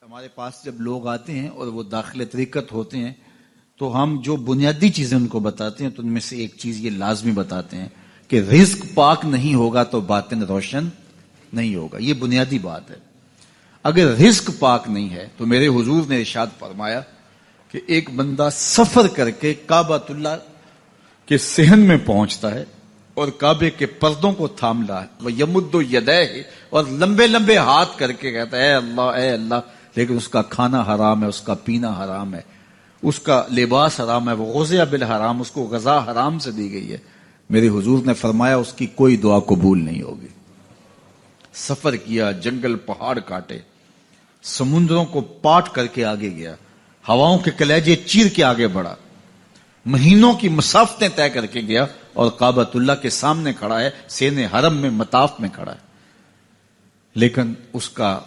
ہمارے پاس جب لوگ آتے ہیں اور وہ داخل طریقت ہوتے ہیں تو ہم جو بنیادی چیزیں ان کو بتاتے ہیں تو ان میں سے ایک چیز یہ لازمی بتاتے ہیں کہ رزق پاک نہیں ہوگا تو باطن روشن نہیں ہوگا. یہ بنیادی بات ہے. اگر رزق پاک نہیں ہے تو میرے حضور نے ارشاد فرمایا کہ ایک بندہ سفر کر کے کعبۃ اللہ کے صحن میں پہنچتا ہے اور کعبے کے پردوں کو تھام رہا ہے وہ یمد یدیہ اور لمبے لمبے ہاتھ کر کے کہتا ہے اے اللہ, لیکن اس کا کھانا حرام ہے, اس کا پینا حرام ہے, اس کا لباس حرام ہے, وہ غزیہ بالحرام, اس کو غذا حرام سے دی گئی ہے. میرے حضور نے فرمایا اس کی کوئی دعا قبول نہیں ہوگی. سفر کیا, جنگل پہاڑ کاٹے, سمندروں کو پاٹ کر کے آگے گیا, ہواؤں کے کلیجے چیر کے آگے بڑھا, مہینوں کی مسافتیں طے کر کے گیا اور کعبۃ اللہ کے سامنے کھڑا ہے, سین حرم میں مطاف میں کھڑا ہے, لیکن اس کا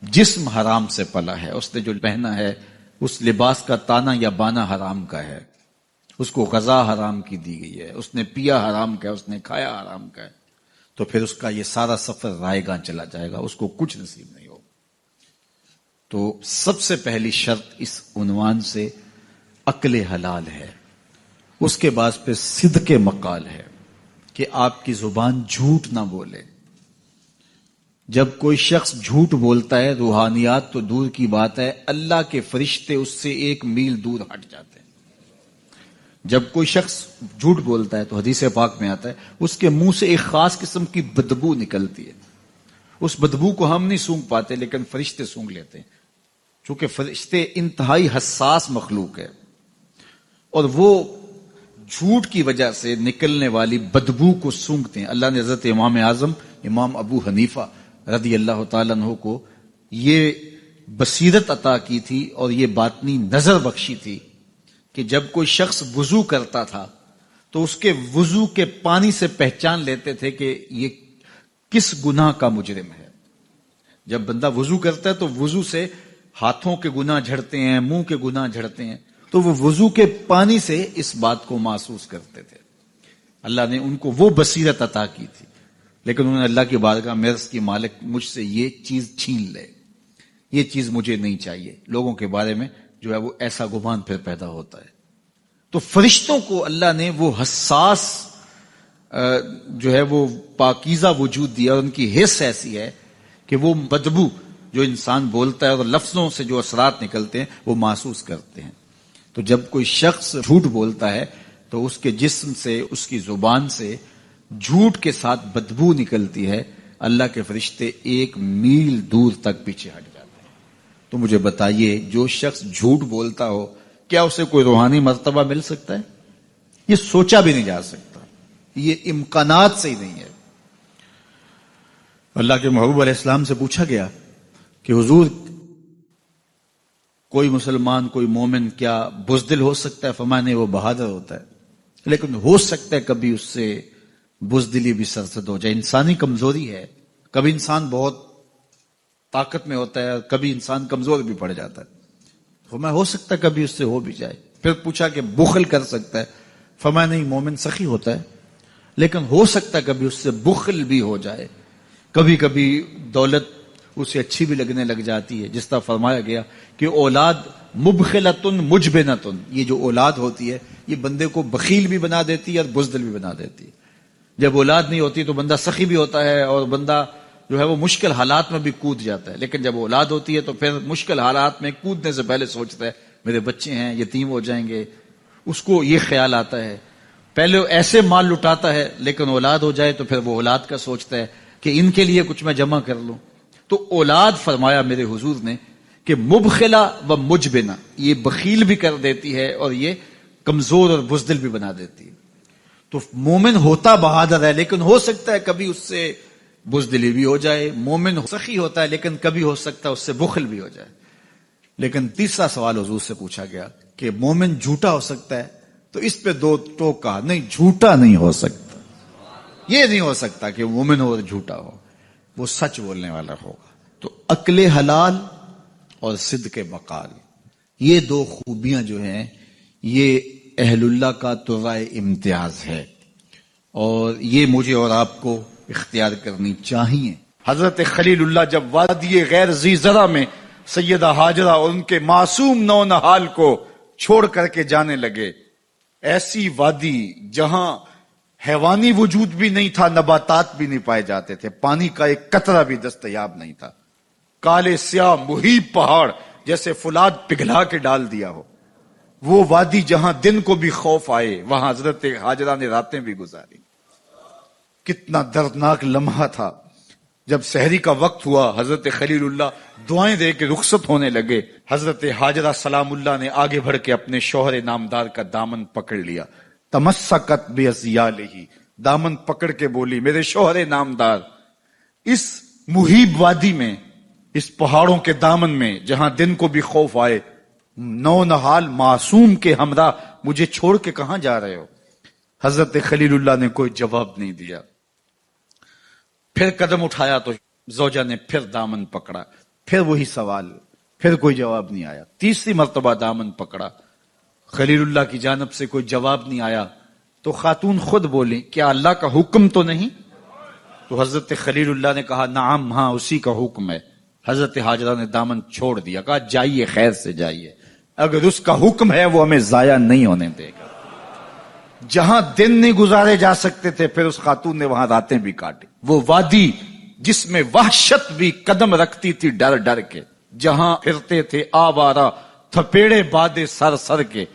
جسم حرام سے پلا ہے. اس نے جو پہنا ہے اس لباس کا تانا یا بانا حرام کا ہے, اس کو غذا حرام کی دی گئی ہے, اس نے پیا حرام کا ہے, اس نے کھایا حرام کا ہے, تو پھر اس کا یہ سارا سفر رائے گاں چلا جائے گا, اس کو کچھ نصیب نہیں ہوگا. تو سب سے پہلی شرط اس عنوان سے عقل حلال ہے. اس کے بعد پھر صدق مقال ہے کہ آپ کی زبان جھوٹ نہ بولے. جب کوئی شخص جھوٹ بولتا ہے, روحانیات تو دور کی بات ہے, اللہ کے فرشتے اس سے 1 میل دور ہٹ جاتے ہیں. جب کوئی شخص جھوٹ بولتا ہے تو حدیث پاک میں آتا ہے اس کے منہ سے ایک خاص قسم کی بدبو نکلتی ہے. اس بدبو کو ہم نہیں سونگھ پاتے لیکن فرشتے سونگھ لیتے ہیں, چونکہ فرشتے انتہائی حساس مخلوق ہے اور وہ جھوٹ کی وجہ سے نکلنے والی بدبو کو سونگھتے ہیں. اللہ نے حضرت امام اعظم امام ابو حنیفہ رضی اللہ تعالیٰ عنہ کو یہ بصیرت عطا کی تھی اور یہ باطنی نظر بخشی تھی کہ جب کوئی شخص وضو کرتا تھا تو اس کے وضو کے پانی سے پہچان لیتے تھے کہ یہ کس گناہ کا مجرم ہے. جب بندہ وضو کرتا ہے تو وضو سے ہاتھوں کے گناہ جھڑتے ہیں, منہ کے گناہ جھڑتے ہیں, تو وہ وضو کے پانی سے اس بات کو محسوس کرتے تھے. اللہ نے ان کو وہ بصیرت عطا کی تھی, لیکن انہوں نے اللہ کی بارگاہ میں عرض کی مالک مجھ سے یہ چیز چھین لے, یہ چیز مجھے نہیں چاہیے. لوگوں کے بارے میں جو ہے وہ ایسا گمان پھر پیدا ہوتا ہے. تو فرشتوں کو اللہ نے وہ حساس جو ہے وہ پاکیزہ وجود دیا, اور ان کی حس ایسی ہے کہ وہ بدبو جو انسان بولتا ہے اور لفظوں سے جو اثرات نکلتے ہیں وہ محسوس کرتے ہیں. تو جب کوئی شخص جھوٹ بولتا ہے تو اس کے جسم سے, اس کی زبان سے جھوٹ کے ساتھ بدبو نکلتی ہے. اللہ کے فرشتے 1 میل دور تک پیچھے ہٹ جاتے ہیں. تو مجھے بتائیے جو شخص جھوٹ بولتا ہو کیا اسے کوئی روحانی مرتبہ مل سکتا ہے؟ یہ سوچا بھی نہیں جا سکتا, یہ امکانات سے ہی نہیں ہے. اللہ کے محبوب علیہ السلام سے پوچھا گیا کہ حضور کوئی مسلمان کوئی مومن کیا بزدل ہو سکتا ہے؟ فرمایا نہیں, وہ بہادر ہوتا ہے, لیکن ہو سکتا ہے کبھی اس سے بزدلی بھی سرزد ہو جائے. انسانی کمزوری ہے, کبھی انسان بہت طاقت میں ہوتا ہے اور کبھی انسان کمزور بھی پڑ جاتا ہے. فرمایا ہو سکتا ہے کبھی اس سے ہو بھی جائے. پھر پوچھا کہ بخل کر سکتا ہے؟ فرمایا نہیں, مومن سخی ہوتا ہے لیکن ہو سکتا ہے کبھی اس سے بخل بھی ہو جائے. کبھی کبھی دولت اسے اچھی بھی لگنے لگ جاتی ہے, جس طرح فرمایا گیا کہ اولاد مبخلتن مجبنتن, یہ جو اولاد ہوتی ہے یہ بندے کو بخیل بھی بنا دیتی ہے اور بزدل بھی بنا دیتی ہے. جب اولاد نہیں ہوتی تو بندہ سخی بھی ہوتا ہے اور بندہ جو ہے وہ مشکل حالات میں بھی کود جاتا ہے, لیکن جب اولاد ہوتی ہے تو پھر مشکل حالات میں کودنے سے پہلے سوچتا ہے میرے بچے ہیں یتیم ہو جائیں گے. اس کو یہ خیال آتا ہے, پہلے ایسے مال لٹاتا ہے لیکن اولاد ہو جائے تو پھر وہ اولاد کا سوچتا ہے کہ ان کے لیے کچھ میں جمع کر لوں. تو اولاد فرمایا میرے حضور نے کہ مبخلہ و مجبنہ, یہ بخیل بھی کر دیتی ہے اور یہ کمزور اور بزدل بھی بنا دیتی ہے. تو مومن ہوتا بہادر ہے لیکن ہو سکتا ہے کبھی اس سے بزدلی بھی ہو جائے. مومن سخی ہوتا ہے لیکن کبھی ہو سکتا ہے اس سے بخل بھی ہو جائے. لیکن تیسرا سوال حضور سے پوچھا گیا کہ مومن جھوٹا ہو سکتا ہے؟ تو اس پہ 2 ٹوک کہا, نہیں جھوٹا نہیں ہو سکتا. یہ نہیں ہو سکتا کہ مومن ہو اور جھوٹا ہو, وہ سچ بولنے والا ہوگا. تو عقل حلال اور صدق مقال, یہ 2 خوبیاں جو ہیں یہ اہل اللہ کا طرائے امتیاز ہے, اور یہ مجھے اور آپ کو اختیار کرنی چاہیے. حضرت خلیل اللہ جب وادی غیر ذی زرع میں سیدہ ہاجرہ اور ان کے معصوم نونہال کو چھوڑ کر کے جانے لگے. ایسی وادی جہاں حیوانی وجود بھی نہیں تھا، نباتات بھی نہیں پائے جاتے تھے، پانی کا ایک قطرہ بھی دستیاب نہیں تھا. کالے سیاہ محیط پہاڑ جیسے فولاد پگھلا کے ڈال دیا ہو. وہ وادی جہاں دن کو بھی خوف آئے، وہاں حضرت ہاجرہ نے راتیں بھی گزاری. کتنا دردناک لمحہ تھا. جب سحری کا وقت ہوا، حضرت خلیل اللہ دعائیں دے کے رخصت ہونے لگے. حضرت ہاجرہ سلام اللہ نے آگے بڑھ کے اپنے شوہر نامدار کا دامن پکڑ لیا. تمسکت بِأَزْيَالِهِ، دامن پکڑ کے بولی، میرے شوہر نامدار، اس محیب وادی میں، اس پہاڑوں کے دامن میں جہاں دن کو بھی خوف آئے، نونہال معصوم کے ہمراہ مجھے چھوڑ کے کہاں جا رہے ہو؟ حضرت خلیل اللہ نے کوئی جواب نہیں دیا. پھر قدم اٹھایا تو زوجہ نے پھر دامن پکڑا، پھر وہی سوال، پھر کوئی جواب نہیں آیا. تیسری مرتبہ دامن پکڑا، خلیل اللہ کی جانب سے کوئی جواب نہیں آیا. تو خاتون خود بولی، کیا اللہ کا حکم تو نہیں؟ تو حضرت خلیل اللہ نے کہا، نعم، ہاں اسی کا حکم ہے. حضرت ہاجرہ نے دامن چھوڑ دیا، کہا جائیے، خیر سے جائیے، اگر اس کا حکم ہے وہ ہمیں ضائع نہیں ہونے دے گا. جہاں دن نہیں گزارے جا سکتے تھے، پھر اس خاتون نے وہاں راتیں بھی کاٹی. وہ وادی جس میں وحشت بھی قدم رکھتی تھی ڈر ڈر کے، جہاں پھرتے تھے آوارہ تھپیڑے بادے سر سر کے،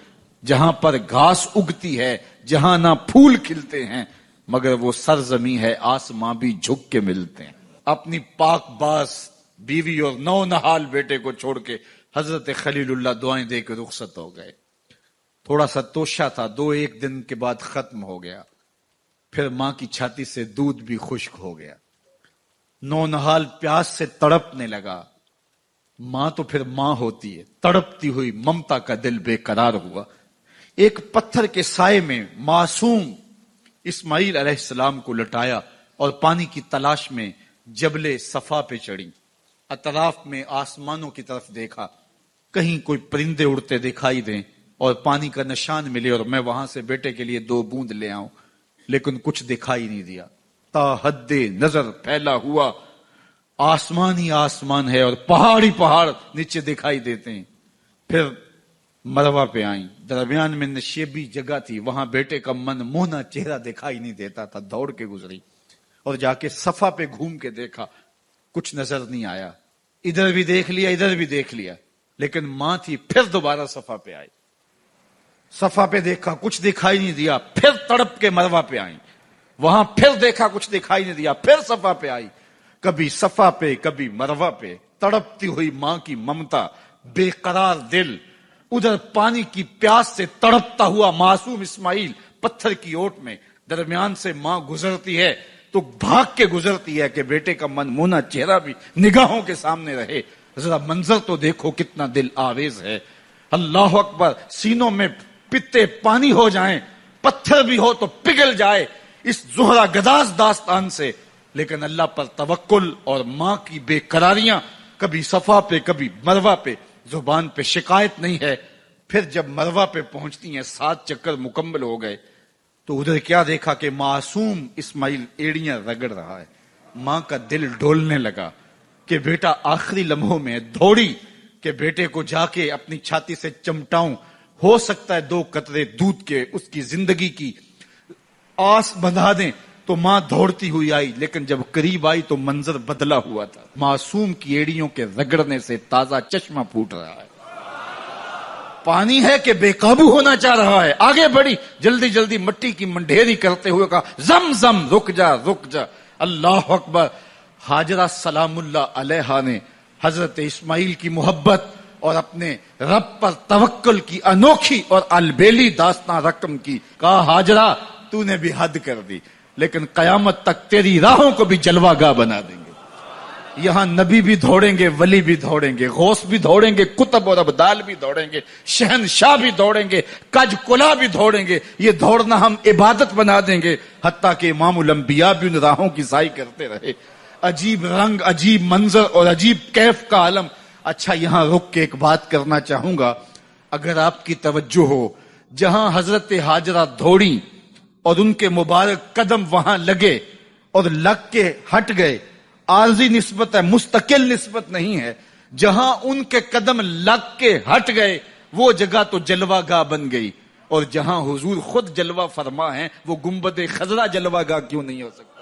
جہاں پر گھاس اگتی ہے، جہاں نہ پھول کھلتے ہیں، مگر وہ سرزمین ہے آسماں بھی جھک کے ملتے ہیں. اپنی پاک باز بیوی اور نونہال بیٹے کو چھوڑ کے حضرت خلیل اللہ دعائیں دے کے رخصت ہو گئے. تھوڑا سا توشہ تھا، 2-1 دن کے بعد ختم ہو گیا. پھر ماں کی چھاتی سے دودھ بھی خشک ہو گیا. نونہال پیاس سے تڑپنے لگا. ماں تو پھر ماں ہوتی ہے، تڑپتی ہوئی ممتا کا دل بے قرار ہوا. ایک پتھر کے سائے میں معصوم اسماعیل علیہ السلام کو لٹایا اور پانی کی تلاش میں جبل صفا پہ چڑھی. اطراف میں آسمانوں کی طرف دیکھا، کہیں کوئی پرندے اڑتے دکھائی دیں اور پانی کا نشان ملے اور میں وہاں سے بیٹے کے لیے 2 بوند لے آؤں، لیکن کچھ دکھائی نہیں دیا. تا حد نظر پھیلا ہوا آسمان ہی آسمان ہے اور پہاڑی پہاڑ نیچے دکھائی دیتے ہیں. پھر مروہ پہ آئیں، درمیان میں نشیبی جگہ تھی، وہاں بیٹے کا من موہنا چہرہ دکھائی نہیں دیتا تھا. دوڑ کے گزری اور جا کے صفا پہ گھوم کے دیکھا، کچھ نظر نہیں آیا. ادھر بھی دیکھ لیا، ادھر بھی دیکھ لیا، لیکن ماں تھی. پھر دوبارہ صفا پہ آئی، صفا پہ دیکھا، کچھ دکھائی نہیں دیا. پھر تڑپ کے مروہ پہ آئی، وہاں پھر دیکھا، کچھ دکھائی نہیں دیا. پھر صفا پہ آئی، کبھی صفا پہ کبھی مروہ پہ. تڑپتی ہوئی ماں کی ممتا، بے قرار دل. ادھر پانی کی پیاس سے تڑپتا ہوا معصوم اسماعیل پتھر کی اوٹ میں. درمیان سے ماں گزرتی ہے تو بھاگ کے گزرتی ہے کہ بیٹے کا من مونا چہرہ بھی نگاہوں کے سامنے رہے. ذرا منظر تو دیکھو کتنا دل آویز ہے. اللہ اکبر، سینوں میں پتے پانی ہو جائیں، پتھر بھی ہو تو پگھل جائے اس زہرہ گداز داستان سے. لیکن اللہ پر توکل اور ماں کی بے قراریاں، کبھی صفا پہ کبھی مروہ پہ، زبان پہ شکایت نہیں ہے. پھر جب مروہ پہ پہنچتی ہیں، 7 چکر مکمل ہو گئے، تو ادھر کیا دیکھا کہ معصوم اسماعیل ایڑیاں رگڑ رہا ہے. ماں کا دل ڈولنے لگا کہ بیٹا آخری لمحوں میں دوڑی کہ بیٹے کو جا کے اپنی چھاتی سے چمٹاؤں، ہو سکتا ہے 2 قطرے دودھ کے اس کی زندگی کی آس بندھا دیں. تو ماں دوڑتی ہوئی آئی، لیکن جب قریب آئی تو منظر بدلا ہوا تھا. معصوم کی ایڑیوں کے رگڑنے سے تازہ چشمہ پھوٹ رہا ہے. پانی ہے کہ بے قابو ہونا چاہ رہا ہے. آگے بڑھی، جلدی جلدی مٹی کی منڈھیری کرتے ہوئے کہا، زم زم، رک جا رک جا. اللہ اکبر. ہاجرہ سلام اللہ علیہا نے حضرت اسماعیل کی محبت اور اپنے رب پر توکل کی انوکھی اور البیلی داستان رقم کی. کہا، ہاجرہ تو نے بھی حد کر دی، لیکن قیامت تک تیری راہوں کو بھی جلوہ گاہ بنا دیں گے. یہاں نبی بھی دوڑیں گے، ولی بھی دوڑیں گے، غوث بھی دوڑیں گے، کتب اور ابدال بھی دوڑیں گے، شہنشاہ بھی دوڑیں گے، کج کلا بھی دوڑیں گے. یہ دوڑنا ہم عبادت بنا دیں گے، حتیٰ کہ امام الانبیاء بھی ان راہوں کی سائی کرتے رہے. عجیب رنگ، عجیب منظر اور عجیب کیف کا عالم. اچھا، یہاں رک کے ایک بات کرنا چاہوں گا، اگر آپ کی توجہ ہو. جہاں حضرت ہاجرہ دوڑی اور ان کے مبارک قدم وہاں لگے اور لگ کے ہٹ گئے، عارضی نسبت ہے، مستقل نسبت نہیں ہے. جہاں ان کے قدم لگ کے ہٹ گئے وہ جگہ تو جلوہ گاہ بن گئی، اور جہاں حضور خود جلوہ فرما ہیں وہ گنبد خضرا جلوہ گاہ کیوں نہیں ہو سکتا؟